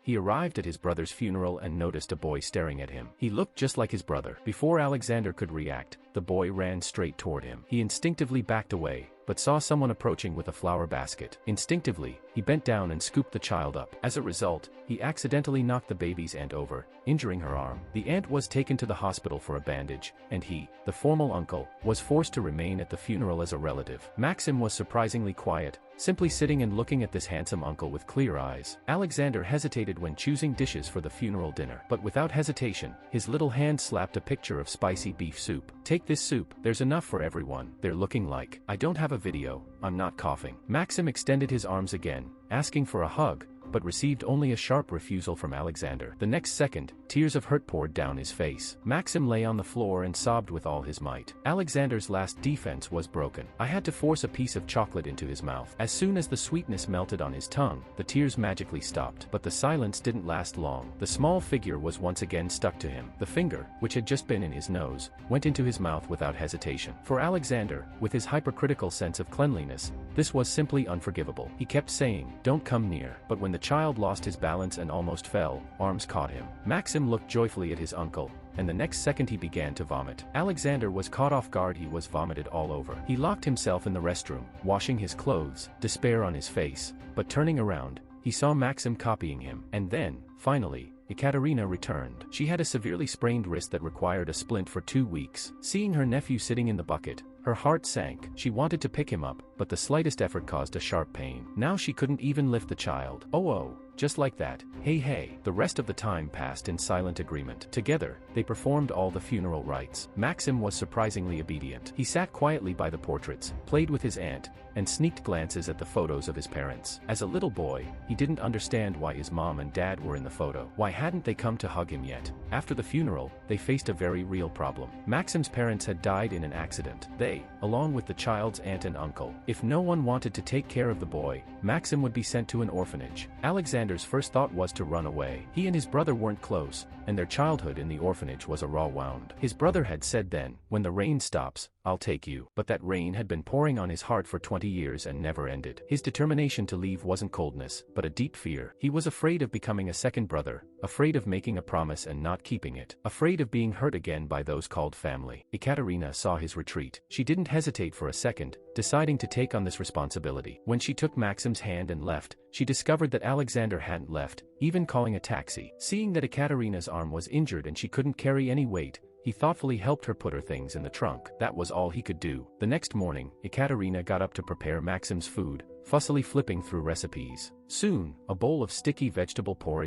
He arrived at his brother's funeral and noticed a boy staring at him. He looked just like his brother. Before Alexander could react, the boy ran straight toward him. He instinctively backed away, but saw someone approaching with a flower basket. Instinctively, he bent down and scooped the child up. As a result, he accidentally knocked the baby's aunt over, injuring her arm. The aunt was taken to the hospital for a bandage, and he, the formal uncle, was forced to remain at the funeral as a relative. Maxim was surprisingly quiet, simply sitting and looking at this handsome uncle with clear eyes. Alexander hesitated when choosing dishes for the funeral dinner, but without hesitation, his little hand slapped a picture of spicy beef soup. "Take this soup, there's enough for everyone. They're looking like. I don't have a video, I'm not coughing." Maxim extended his arms again, asking for a hug, but received only a sharp refusal from Alexander. The next second, tears of hurt poured down his face. Maxim lay on the floor and sobbed with all his might. Alexander's last defense was broken. I had to force a piece of chocolate into his mouth. As soon as the sweetness melted on his tongue, the tears magically stopped. But the silence didn't last long. The small figure was once again stuck to him. The finger, which had just been in his nose, went into his mouth without hesitation. For Alexander, with his hypercritical sense of cleanliness, this was simply unforgivable. He kept saying, "Don't come near." But when the child lost his balance and almost fell, arms caught him. Maxim looked joyfully at his uncle, and the next second he began to vomit. Alexander was caught off guard. He was vomited all over. He locked himself in the restroom, washing his clothes, despair on his face, but turning around, he saw Maxim copying him. And then, finally, Ekaterina returned. She had a severely sprained wrist that required a splint for 2 weeks. Seeing her nephew sitting in the bucket, her heart sank. She wanted to pick him up, but the slightest effort caused a sharp pain. Now she couldn't even lift the child. Oh, just like that. Hey. The rest of the time passed in silent agreement. Together, they performed all the funeral rites. Maxim was surprisingly obedient. He sat quietly by the portraits, played with his aunt, and sneaked glances at the photos of his parents. As a little boy, he didn't understand why his mom and dad were in the photo. Why hadn't they come to hug him yet? After the funeral, they faced a very real problem. Maxim's parents had died in an accident. They, along with the child's aunt and uncle. If no one wanted to take care of the boy, Maxim would be sent to an orphanage. Alexander's first thought was to run away. He and his brother weren't close, and their childhood in the orphanage was a raw wound. His brother had said then, "When the rain stops, I'll take you." But that rain had been pouring on his heart for 20 years and never ended. His determination to leave wasn't coldness, but a deep fear. He was afraid of becoming a second brother, afraid of making a promise and not keeping it, afraid of being hurt again by those called family. Ekaterina saw his retreat. She didn't hesitate for a second, deciding to take on this responsibility. When she took Maxim's hand and left, she discovered that Alexander hadn't left, even calling a taxi. Seeing that Ekaterina's arm was injured and she couldn't carry any weight, he thoughtfully helped her put her things in the trunk. That was all he could do. The next morning, Ekaterina got up to prepare Maxim's food, fussily flipping through recipes. Soon, a bowl of sticky vegetable porridge